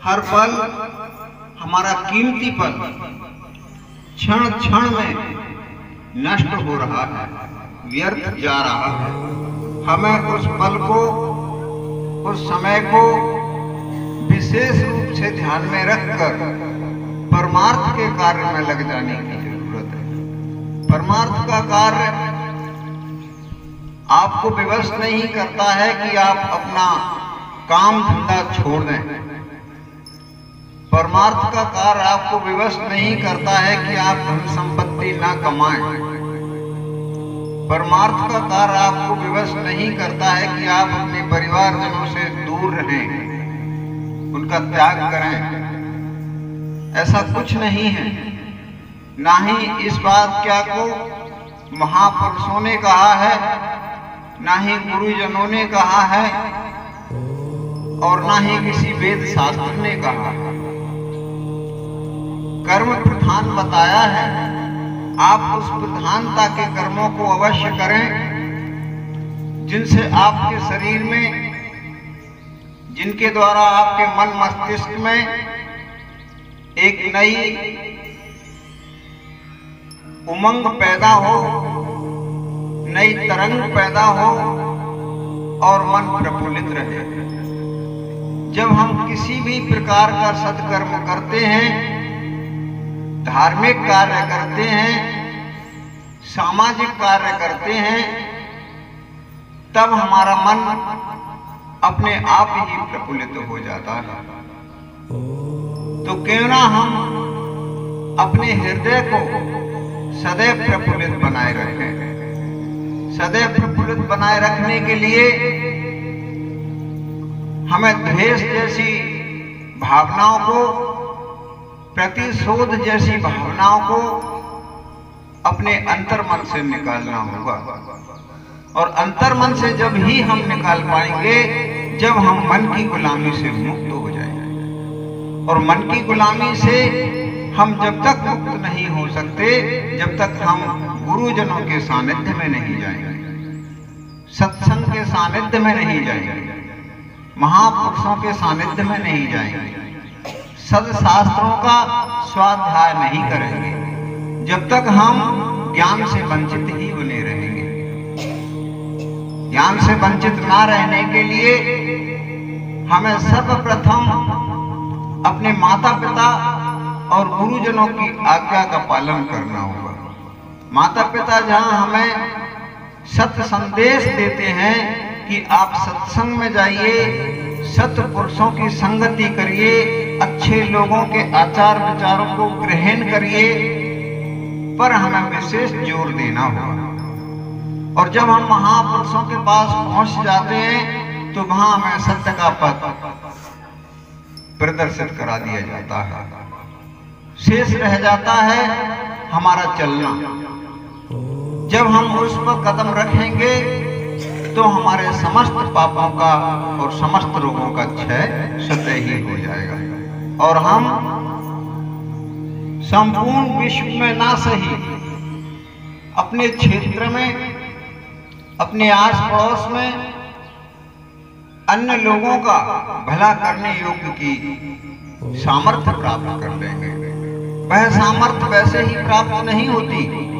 हर पल हमारा कीमती पल क्षण क्षण में नष्ट हो रहा है, व्यर्थ जा रहा है। हमें उस पल को, उस समय को विशेष रूप से ध्यान में रखकर परमार्थ के कार्य में लग जाने की जरूरत है। परमार्थ का कार्य आपको विवश नहीं करता है कि आप अपना काम धंधा छोड़ दें। परमार्थ का कार्य आपको विवश नहीं करता है कि आप धन संपत्ति ना कमाएं। परमार्थ का कार्य आपको विवश नहीं करता है कि आप अपने परिवारजनों से दूर रहें, उनका त्याग करें। ऐसा कुछ नहीं है। ना ही इस बात क्या को महापुरुषों ने कहा है, ना ही गुरुजनों ने कहा है, और ना ही किसी वेद शास्त्र ने कहा है। कर्म प्रधान बताया है। आप उस प्रधानता के कर्मों को अवश्य करें जिनसे आपके शरीर में, जिनके द्वारा आपके मन मस्तिष्क में एक नई उमंग पैदा हो, नई तरंग पैदा हो और मन प्रफुल्लित रहे। जब हम किसी भी प्रकार का सत्कर्म करते हैं, धार्मिक कार्य करते हैं, सामाजिक कार्य करते हैं, तब हमारा मन अपने आप ही प्रफुल्लित हो जाता है। तो क्यों ना हम अपने हृदय को सदैव प्रफुल्लित बनाए रखें। सदैव प्रफुल्लित बनाए रखने के लिए हमें द्वेष जैसी भावनाओं को, प्रतिशोध जैसी भावनाओं को अपने अंतर्मन से निकालना होगा। और अंतर्मन से जब ही हम निकाल पाएंगे, जब हम मन की गुलामी से मुक्त हो जाएंगे। और मन की गुलामी से हम जब तक मुक्त नहीं हो सकते, जब तक हम गुरुजनों के सानिध्य में नहीं जाएंगे, सत्संग के सानिध्य में नहीं जाएंगे, महापुरुषों के सानिध्य में नहीं जाएंगे, सदशास्त्रों का स्वाध्याय नहीं करेंगे, जब तक हम ज्ञान से वंचित ही बने रहेंगे। ज्ञान से वंचित ना रहने के लिए हमें सर्वप्रथम अपने माता पिता और गुरुजनों की आज्ञा का पालन करना होगा। माता पिता जहां हमें सत्य संदेश देते हैं कि आप सत्संग में जाइए, सत्पुरुषों की संगति करिए, अच्छे लोगों के आचार विचारों को ग्रहण करिए, पर हमें विशेष जोर देना होगा। और जब हम महापुरुषों के पास पहुंच जाते हैं तो वहां हमें सत्य का पथ प्रदर्शित करा दिया जाता है। शेष रह जाता है हमारा चलना। जब हम उस पर कदम रखेंगे तो हमारे समस्त पापों का और समस्त रोगों का क्षय स्वतः ही हो जाएगा। और हम संपूर्ण विश्व में ना सही, अपने क्षेत्र में, अपने आस पड़ोस में अन्य लोगों का भला करने योग्य की सामर्थ्य प्राप्त कर लेंगे। वह सामर्थ्य वैसे ही प्राप्त नहीं होती।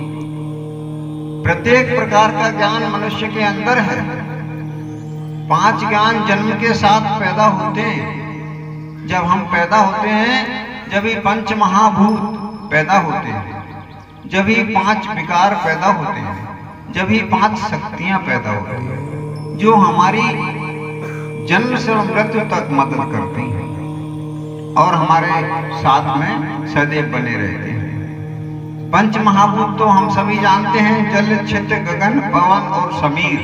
प्रत्येक प्रकार का ज्ञान मनुष्य के अंदर है। 5 ज्ञान जन्म के साथ पैदा होते हैं। जब हम पैदा होते हैं, जब ही 5 महाभूत पैदा होते हैं, जब ही 5 विकार पैदा होते हैं, जब ही 5 शक्तियां पैदा होती हैं, जो हमारी जन्म से मृत्यु तक मदद करती हैं और हमारे साथ में सदैव बने रहते हैं। 5 महाभूत तो हम सभी जानते हैं, जल, क्षितिज, गगन, पवन और समीर।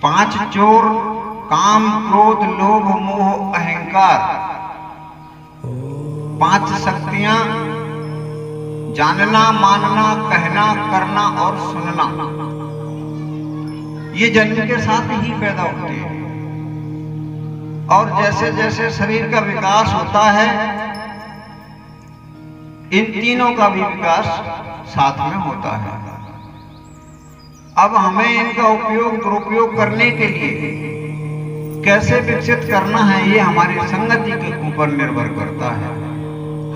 5 चोर, काम, क्रोध, लोभ, मोह, अहंकार। 5 शक्तियां, जानना, मानना, कहना, करना और सुनना। ये जन्म के साथ ही पैदा होते हैं। और जैसे जैसे शरीर का विकास होता है, इन तीनों का भी विकास साथ में होता है। अब हमें इनका उपयोग दुरुपयोग करने के लिए कैसे विकसित करना है ये हमारी संगति के ऊपर निर्भर करता है।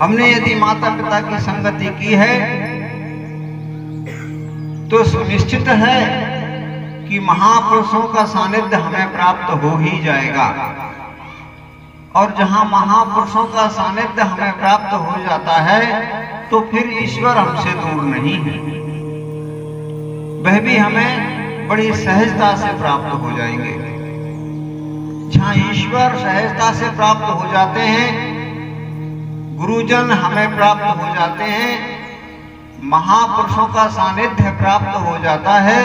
हमने यदि माता पिता की संगति की है तो सुनिश्चित है कि महापुरुषों का सानिध्य हमें प्राप्त हो ही जाएगा। और जहां महापुरुषों का सानिध्य हमें प्राप्त हो जाता है तो फिर ईश्वर हमसे दूर नहीं है, वह भी हमें बड़ी सहजता से प्राप्त हो जाएंगे। जहां ईश्वर सहजता से प्राप्त हो जाते हैं, गुरुजन हमें प्राप्त हो जाते हैं, महापुरुषों का सानिध्य प्राप्त हो जाता है,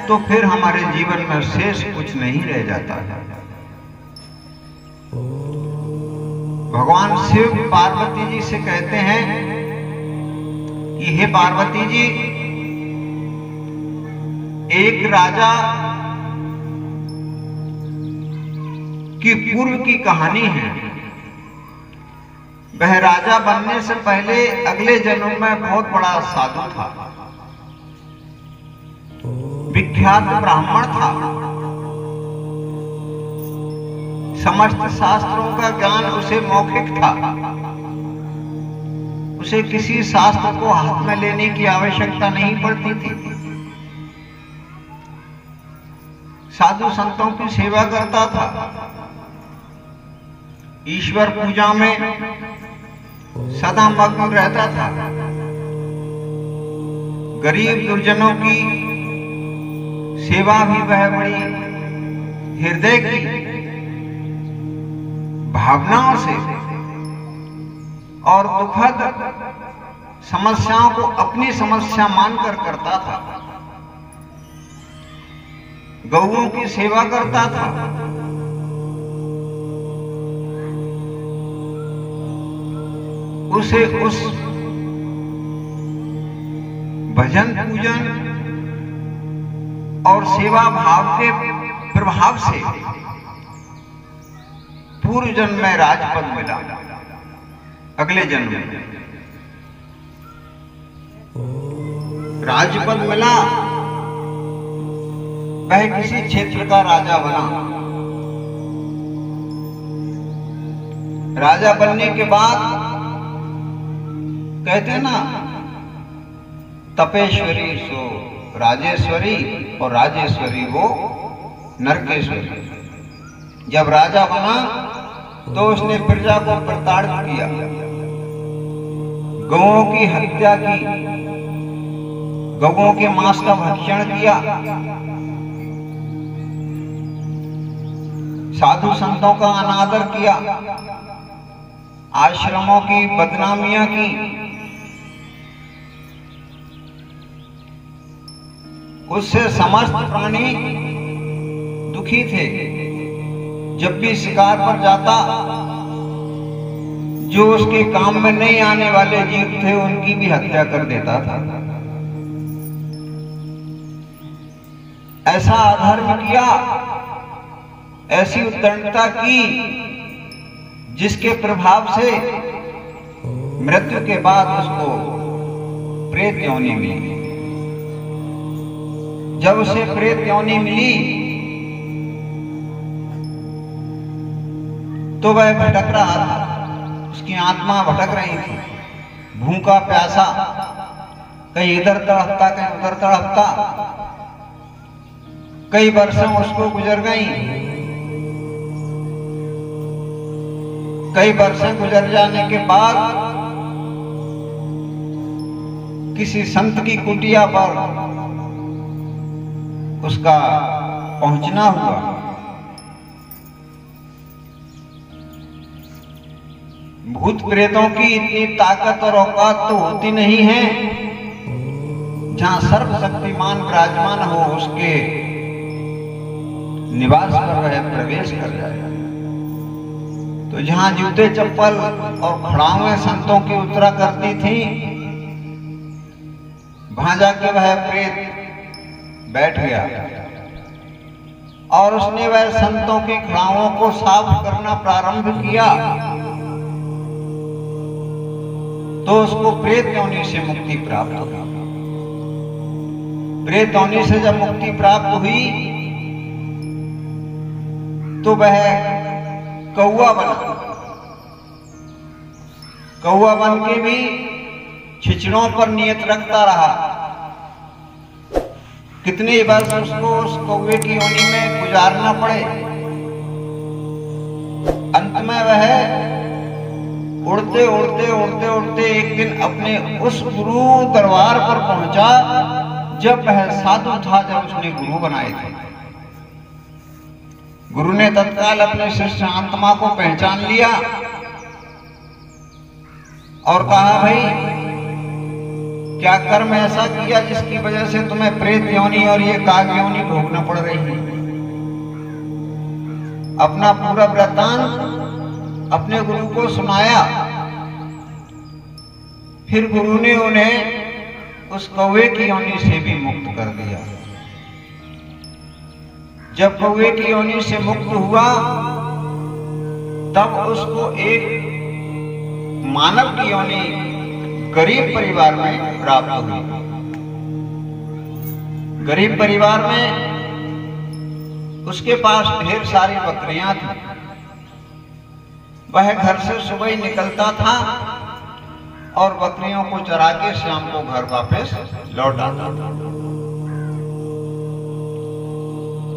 तो फिर हमारे जीवन में शेष कुछ नहीं रह जाता है। भगवान शिव पार्वती जी से कहते हैं कि हे पार्वती जी, एक राजा की पूर्व की कहानी है। वह राजा बनने से पहले अगले जन्म में बहुत बड़ा साधु था, विख्यात ब्राह्मण था, समस्त शास्त्रों का ज्ञान उसे मौखिक था, उसे किसी शास्त्र को हाथ में लेने की आवश्यकता नहीं पड़ती थी। साधु संतों की सेवा करता था, ईश्वर पूजा में सदा मग्न रहता था, गरीब दुर्जनों की सेवा भी वह बड़ी हृदय की भावनाओं से और दुखद समस्याओं को अपनी समस्या मानकर करता था। गौओं की सेवा करता था, उसे उस भजन पूजन और सेवा भाव के प्रभाव से पूर्व जन्म में राजपद मिला। अगले जन्म में राजपद मिला, वह किसी क्षेत्र का राजा बना। राजा बनने के बाद कहते ना, तपेश्वरी सो राजेश्वरी और राजेश्वरी वो नरकेश्वरी। जब राजा बना तो उसने प्रजा को प्रताड़ित किया, गौओं की हत्या की, गौओं के मांस का भक्षण किया, साधु संतों का अनादर किया, आश्रमों की बदनामियां की। उससे समस्त प्राणी दुखी थे। जब भी शिकार पर जाता, जो उसके काम में नहीं आने वाले जीव थे उनकी भी हत्या कर देता था। ऐसा अधर्म किया, ऐसी उद्दंडता की, जिसके प्रभाव से मृत्यु के बाद उसको प्रेत योनि मिली। जब उसे प्रेत योनि मिली तो वह भटक रहा था, उसकी आत्मा भटक रही थी, भूखा प्यासा, कहीं इधर तड़पता कहीं उधर तड़पता। कई वर्षों उसको गुजर गई। कई वर्षें गुजर जाने के बाद किसी संत की कुटिया पर उसका पहुंचना हुआ। भूत प्रेतों की इतनी ताकत और औकात तो होती नहीं है, जहां सर्वशक्तिमान विराजमान हो उसके निवास पर वह प्रवेश कर जाए। तो जहां जूते चप्पल और खड़ावें संतों की उतरा करती थी, वहां जाके वह प्रेत बैठ गया और उसने वह संतों के खड़ावों को साफ करना प्रारंभ किया। तो उसको प्रेत योनि से मुक्ति प्राप्त हुई। प्रेत योनि से जब मुक्ति प्राप्त हुई तो वह कौआ बना। कौआ बन के भी छिचड़ों पर नियत रखता रहा। कितने वर्ष उसको उस कौवे की योनि में गुजारना पड़े। अंत में वह उड़ते उड़ते उड़ते उड़ते एक दिन अपने उस गुरु दरबार पर पहुंचा जब वह साधु था, जब उसने गुरु बनाए थे। गुरु ने तत्काल अपने शिष्य आत्मा को पहचान लिया और कहा, भाई क्या कर्म ऐसा किया जिसकी वजह से तुम्हें प्रेत योनि और ये काग योनि भोगना पड़ रही है। अपना पूरा वृत्तांत अपने गुरु को सुनाया। फिर गुरु ने उन्हें उस कौवे की योनि से भी मुक्त कर दिया। जब कौवे की योनि से मुक्त हुआ तब उसको एक मानव की योनि गरीब परिवार में प्राप्त हुई। गरीब परिवार में उसके पास ढेर सारी बकरियां थी। वह घर से सुबह ही निकलता था और बकरियों को चरा के शाम को घर वापस लौट आता था।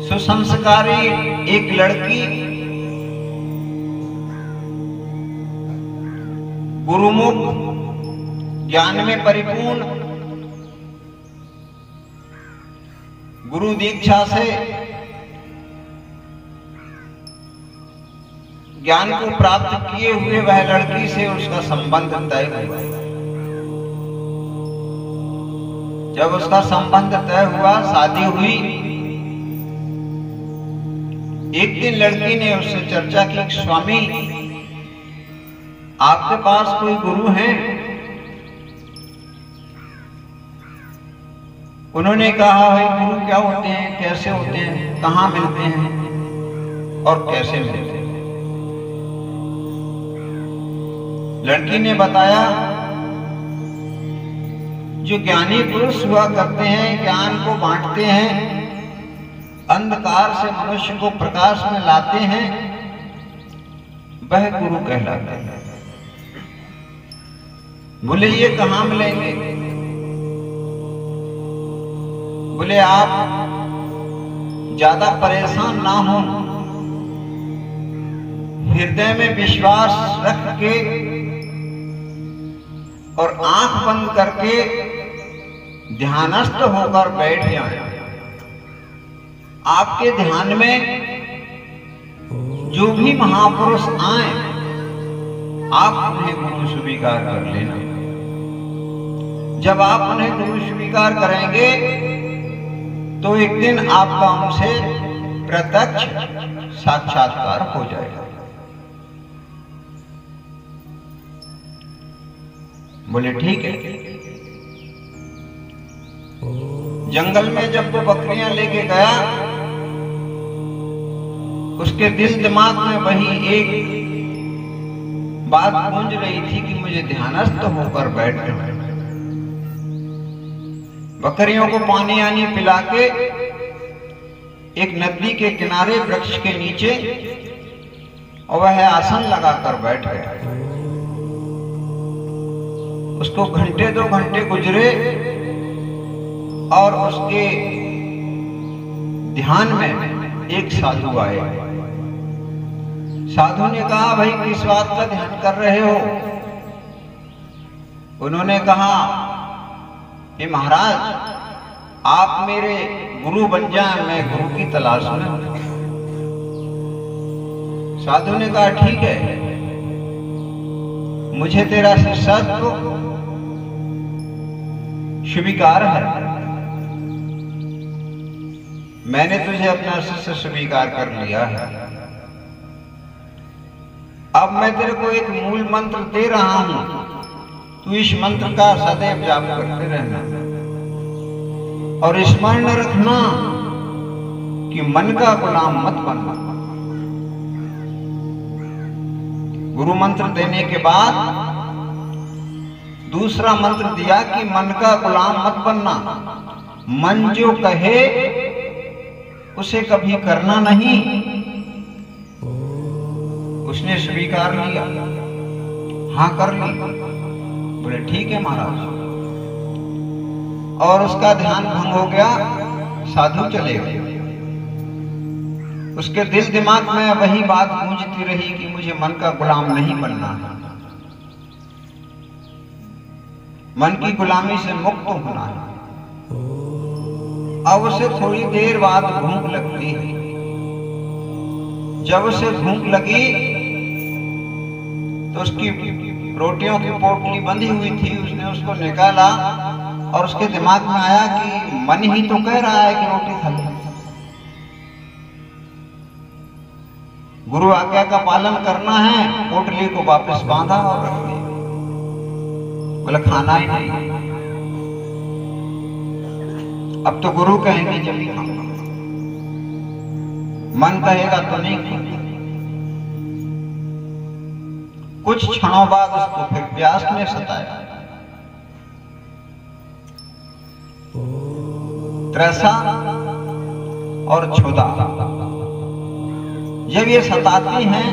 सुसंस्कारी एक लड़की गुरुमुख, ज्ञान में परिपूर्ण, गुरु दीक्षा से ज्ञान को प्राप्त किए हुए वह लड़की से उसका संबंध तय हुआ। जब उसका संबंध तय हुआ, शादी हुई, एक दिन लड़की ने उससे चर्चा की, स्वामी आपके पास कोई गुरु है? उन्होंने कहा, भाई गुरु क्या होते हैं, कैसे होते हैं, कहाँ मिलते हैं और कैसे मिलते हैं? लड़की ने बताया, जो ज्ञानी पुरुष हुआ करते हैं, ज्ञान को बांटते हैं, अंधकार से मनुष्य को प्रकाश में लाते हैं, वह गुरु कहलाते हैं। बोले ये कहाँ मिलेंगे? बोले आप ज्यादा परेशान ना हो, हृदय में विश्वास रख के और आंख बंद करके ध्यानस्थ होकर बैठ जाएं। आपके ध्यान में जो भी महापुरुष आए, आप उन्हें गुरु स्वीकार कर लेना। जब आप उन्हें गुरु स्वीकार करेंगे तो एक दिन आपका उनसे प्रत्यक्ष साक्षात्कार हो जाएगा। बोले ठीक है। जंगल में जब वो बकरियां लेके गया, उसके दिल दिमाग में वही एक बात गूंज रही थी कि मुझे ध्यानस्थ होकर बैठना है। बकरियों को पानी आनी पिला के एक नदी के किनारे वृक्ष के नीचे और वह आसन लगाकर बैठ गया। उसको घंटे 2 घंटे गुजरे और उसके ध्यान में एक साधु आए। साधु ने कहा, भाई किस बात का ध्यान कर रहे हो? उन्होंने कहा, हे महाराज आप मेरे गुरु बन जाएं, मैं गुरु की तलाश में हूं। साधु ने कहा, ठीक है, मुझे तेरा शिष्यत्व स्वीकार है, मैंने तुझे अपना शिष्य स्वीकार कर लिया है। अब मैं तेरे को एक मूल मंत्र दे रहा हूं, तू इस मंत्र का सदैव जाप करते रहना और स्मरण रखना कि मन का गुलाम मत बनना। गुरु मंत्र देने के बाद दूसरा मंत्र दिया कि मन का गुलाम मत बनना। मन जो कहे उसे कभी करना नहीं, उसने स्वीकार लिया, हाँ कर ली। बोले ठीक है महाराज। और उसका ध्यान भंग हो गया, साधु चले गए। उसके दिल दिमाग में वही बात गूंजती रही कि मुझे मन का गुलाम नहीं बनना है, मन की गुलामी से मुक्त होना है। अब उसे थोड़ी देर बाद भूख लगती है। जब उसे भूख लगी तो उसकी रोटियों की पोटली बंधी हुई थी, उसने उसको निकाला और उसके दिमाग में आया कि मन ही तो कह रहा है कि रोटी खा ले। गुरु आज्ञा का पालन करना है, पोटली को वापस बांधा और रख दिया। बोले खाना ही नहीं, अब तो गुरु कहेंगे जब खाऊंगा, मन कहेगा तो नहीं खाऊंगा। कुछ क्षणों बाद उसको फिर प्यास ने सताया, त्रैसा और क्षुधा जब ये सताती हैं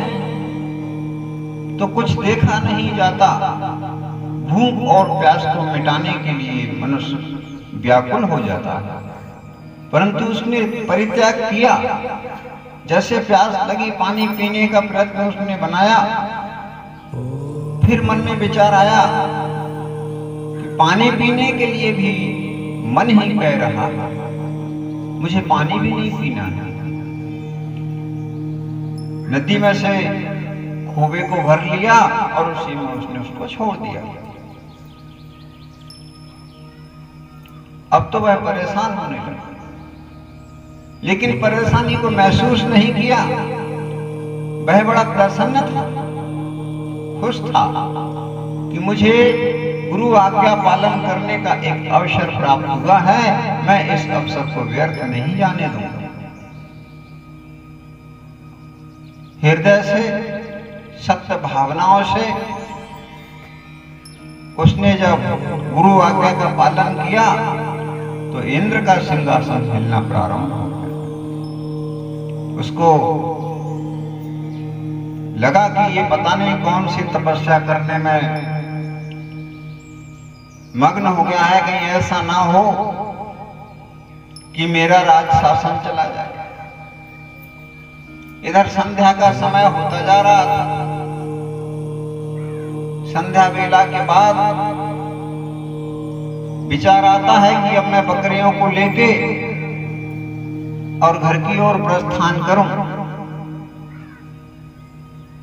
तो कुछ देखा नहीं जाता। भूख और प्यास को मिटाने के लिए मनुष्य व्याकुल हो जाता है, परंतु उसने परित्याग किया। जैसे प्यास लगी, पानी पीने का प्रयत्न उसने बनाया। फिर मन में विचार आया कि पानी पीने के लिए भी मन ही कह रहा है, मुझे पानी भी नहीं पीना है। नदी में से खोबे को भर लिया और उसी में उसने उसको छोड़ दिया। अब तो वह परेशान होने लगा, लेकिन परेशानी को महसूस नहीं किया। वह बड़ा प्रसन्न था, खुश था कि मुझे गुरु आज्ञा पालन करने का एक अवसर प्राप्त हुआ है, मैं इस अवसर को व्यर्थ नहीं जाने दूंगा। हृदय से, सत्य भावनाओं से उसने जब गुरु आज्ञा का पालन किया तो इंद्र का सिंहासन हिलना प्रारंभ हो गया। उसको लगा कि ये पता नहीं कौन सी तपस्या करने में मग्न हो गया है, कहीं ऐसा ना हो कि मेरा राज शासन चला जाए। इधर संध्या का समय होता जा रहा था। संध्या वेला के बाद विचार आता है कि अब मैं बकरियों को लेके और घर की ओर प्रस्थान करूं।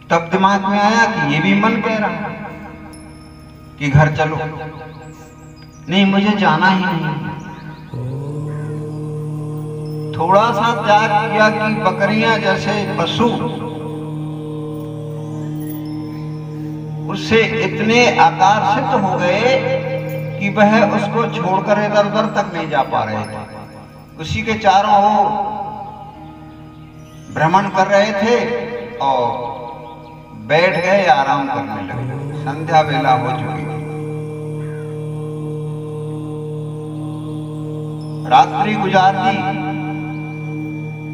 तब दिमाग में आया कि ये भी मन कह रहा कि घर चलो, नहीं मुझे जाना ही नहीं। थोड़ा सा त्याग किया कि बकरियां जैसे पशु उससे इतने आकर्षित हो गए कि वह उसको छोड़कर इधर उधर तक नहीं जा पा रहे थे। उसी के चारों ओर भ्रमण कर रहे थे और बैठ गए, आराम करने लगे। संध्या वेला हो चुकी थी, रात्रि गुजार दी।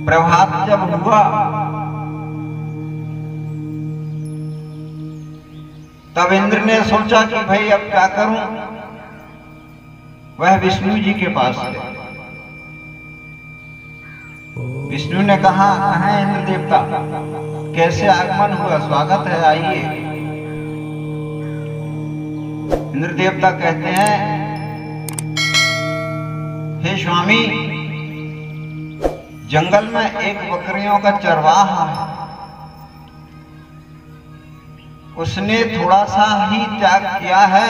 प्रभात जब हुआ तब इंद्र ने सोचा कि भाई अब क्या करूं। वह विष्णु जी के पास गए। विष्णु ने कहा, कहाँ इंद्र देवता, कैसे आगमन हुआ, स्वागत है, आइए। इंद्र देवता कहते हैं, हे स्वामी, जंगल में एक बकरियों का चरवाहा है, उसने थोड़ा सा ही त्याग किया है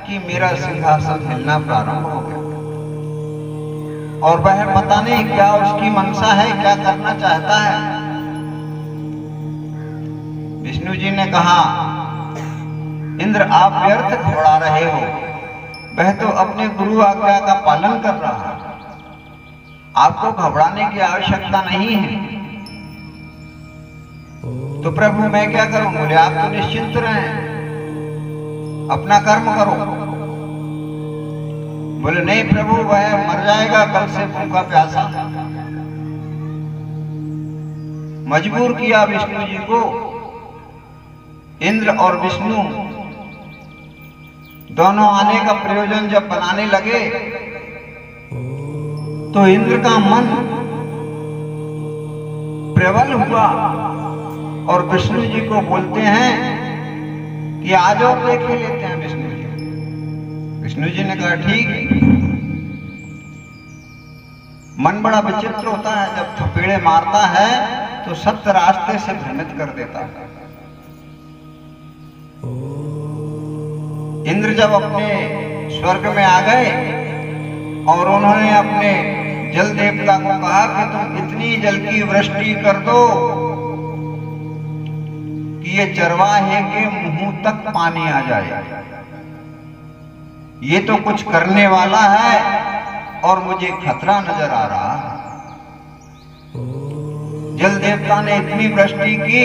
कि मेरा सिंहासन हिलना प्रारंभ हो गया। और वह पता नहीं क्या उसकी मनसा है, क्या करना चाहता है। विष्णु जी ने कहा, इंद्र आप व्यर्थ घबरा रहे हो, वह तो अपने गुरु आज्ञा का पालन कर रहा है, आपको घबराने की आवश्यकता नहीं है। तो प्रभु मैं क्या करूं? बोले आप तो निश्चिंत रहें, अपना कर्म करो। बोले नहीं प्रभु, वह मर जाएगा कल से भूखा प्यासा। मजबूर किया विष्णु जी को इंद्र और विष्णु दोनों आने का प्रयोजन जब बनाने लगे तो इंद्र का मन प्रबल हुआ और विष्णु जी को बोलते हैं कि आ जाओ, देख ही लेते हैं विष्णु जी। विष्णु जी ने कहा ठीक है। मन बड़ा विचित्र होता है, जब थपेड़े मारता है तो सत्य रास्ते से भ्रमित कर देता है। इंद्र जब अपने स्वर्ग में आ गए और उन्होंने अपने जल देवता को कहा कि तुम इतनी जल की वृष्टि कर दो कि ये चरवाहे के मुंह तक पानी आ जाए, ये तो कुछ करने वाला है और मुझे खतरा नजर आ रहा है। जल देवता ने इतनी वृष्टि की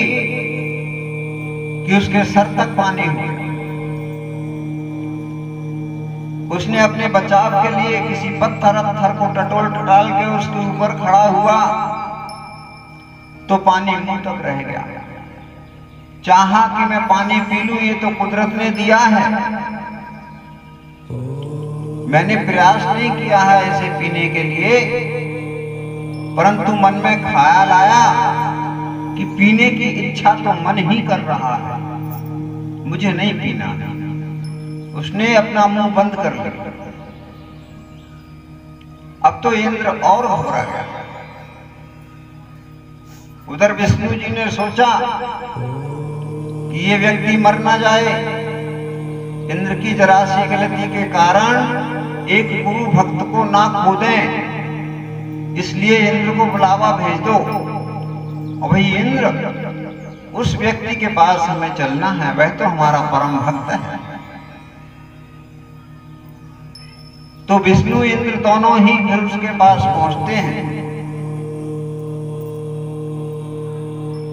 कि उसके सर तक पानी हुआ। उसने अपने बचाव के लिए किसी पत्थर को टटोल टटाल के उसके ऊपर खड़ा हुआ तो पानी मुंह तक रह गया। चाहा कि मैं पानी पी लूं, ये तो कुदरत ने दिया है, मैंने प्रयास नहीं किया है इसे पीने के लिए, परंतु मन में ख्याल आया कि पीने की इच्छा तो मन ही कर रहा है, मुझे नहीं पीना। उसने अपना मुंह बंद कर लिया। अब तो इंद्र और घबरा गया। उधर विष्णु जी ने सोचा कि ये व्यक्ति मर ना जाए। इंद्र की जरा सी गलती के कारण एक गुरु भक्त को ना खो दें, इसलिए इंद्र को बुलावा भेज दो। और भाई इंद्र, उस व्यक्ति के पास हमें चलना है, वह तो हमारा परम भक्त है। तो विष्णु इंद्र दोनों ही फिर उसके पास पहुंचते हैं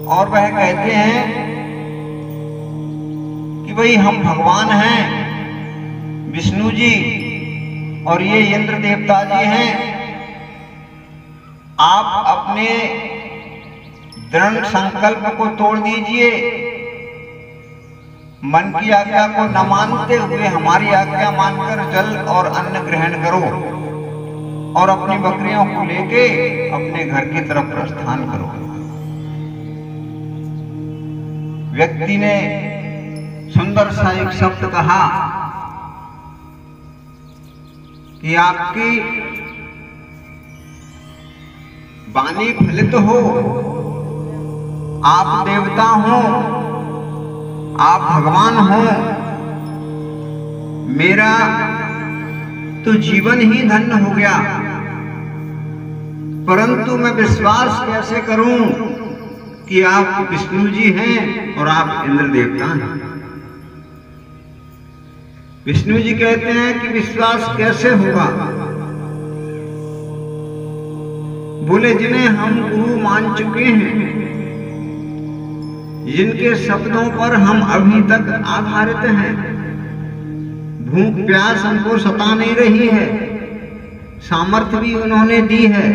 और वह कहते हैं कि भाई हम भगवान हैं, विष्णु जी और ये इंद्र देवता जी हैं, आप अपने दृढ़ संकल्प को तोड़ दीजिए, मन की आज्ञा को न मानते हुए हमारी आज्ञा मानकर जल और अन्न ग्रहण करो और अपनी बकरियों को लेके अपने घर की तरफ प्रस्थान करो। व्यक्ति ने सुंदर सा एक शब्द कहा कि आपकी वाणी फलित हो, आप देवता हो, आप भगवान हो, मेरा तो जीवन ही धन्य हो गया, परंतु मैं विश्वास कैसे करूं कि आप विष्णु जी हैं और आप इंद्र देवता हैं। विष्णु जी कहते हैं कि विश्वास कैसे होगा? बोले जिन्हें हम गुरु मान चुके हैं, जिनके शब्दों पर हम अभी तक आधारित हैं, भूख प्यास हमको सता नहीं रही है, सामर्थ्य भी उन्होंने दी है,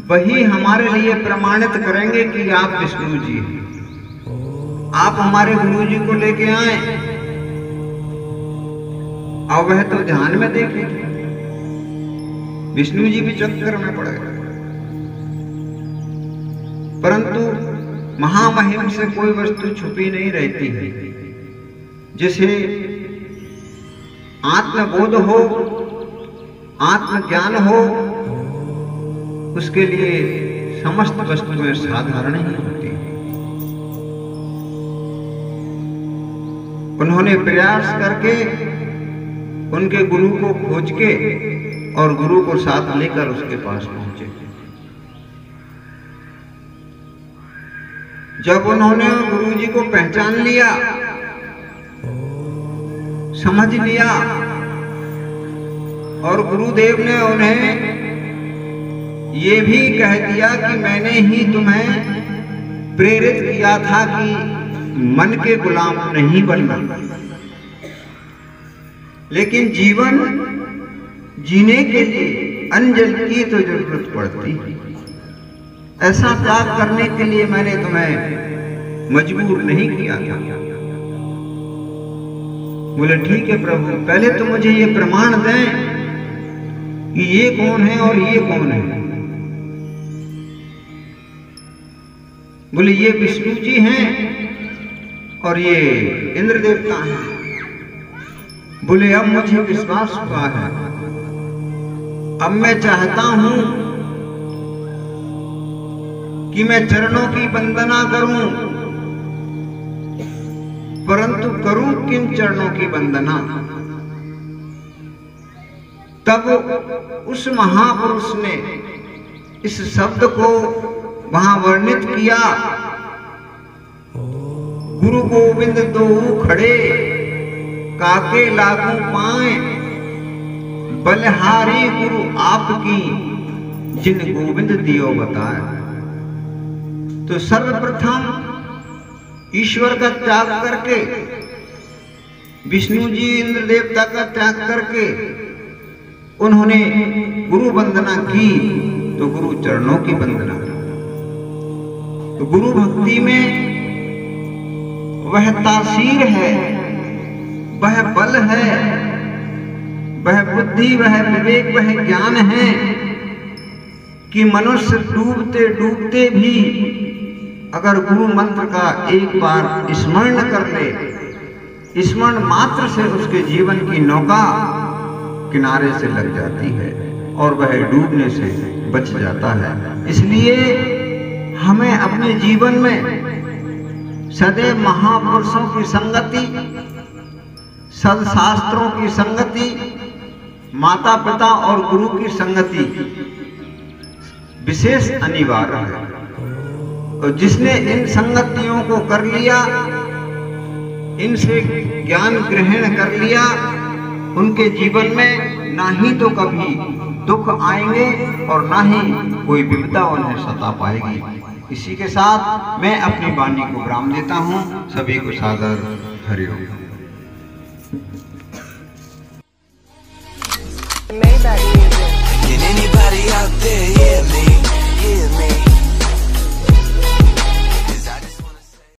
वही हमारे लिए प्रमाणित करेंगे कि आप विष्णु जी हैं। आप हमारे गुरु जी को लेके आए और वह तो ध्यान में देखे, विष्णु जी भी चक्कर में पड़ गए। परंतु महामहिम से कोई वस्तु छुपी नहीं रहती है। जिसे आत्मबोध हो, आत्मज्ञान हो, उसके लिए समस्त वस्तुएं साधारण ही होती हैं। उन्होंने प्रयास करके उनके गुरु को खोज के और गुरु को साथ लेकर उसके पास पहुंचे। जब उन्होंने गुरु जी को पहचान लिया, समझ लिया और गुरुदेव ने उन्हें ये भी कह दिया कि मैंने ही तुम्हें प्रेरित किया था कि मन के गुलाम नहीं बनना, लेकिन जीवन जीने के लिए अन्न जल की तो जरूरत पड़ती है। ऐसा त्याग करने के लिए मैंने तुम्हें मजबूर नहीं किया था। बोले ठीक है प्रभु, पहले तो मुझे ये प्रमाण दें कि ये कौन है और ये कौन है। बोले ये विष्णु जी हैं और ये इंद्र देवता हैं। बोले अब मुझे विश्वास हुआ है, अब मैं चाहता हूं कि मैं चरणों की वंदना करूं, परंतु करूं किन चरणों की वंदना। तब उस महापुरुष ने इस शब्द को वहां वर्णित किया, गुरु गोविंद दो खड़े काके लागू पाए, बलिहारी गुरु आपकी जिन गोविंद दियो बताए। तो सर्वप्रथम ईश्वर का त्याग करके, विष्णु जी इंद्र देवता का त्याग करके उन्होंने गुरु वंदना की, तो गुरु चरणों की वंदना। तो गुरु भक्ति में वह तासीर है, वह बल है, वह बुद्धि, वह विवेक, वह ज्ञान है कि मनुष्य डूबते डूबते भी अगर गुरु मंत्र का एक बार स्मरण कर ले, स्मरण मात्र से उसके जीवन की नौका किनारे से लग जाती है और वह डूबने से बच जाता है। इसलिए हमें अपने जीवन में सदैव महापुरुषों की संगति, सदशास्त्रों की संगति, माता पिता और गुरु की संगति विशेष अनिवार्य है। तो जिसने इन संगतियों को कर लिया, इनसे ज्ञान ग्रहण कर लिया, उनके जीवन में ना ही तो कभी दुख आएंगे और ना ही कोई विपदा उन्हें सता पाएगी। इसी के साथ मैं अपनी वाणी को विराम देता हूँ। सभी को सादर हरि ओम। Can anybody out there hear me? Hear me?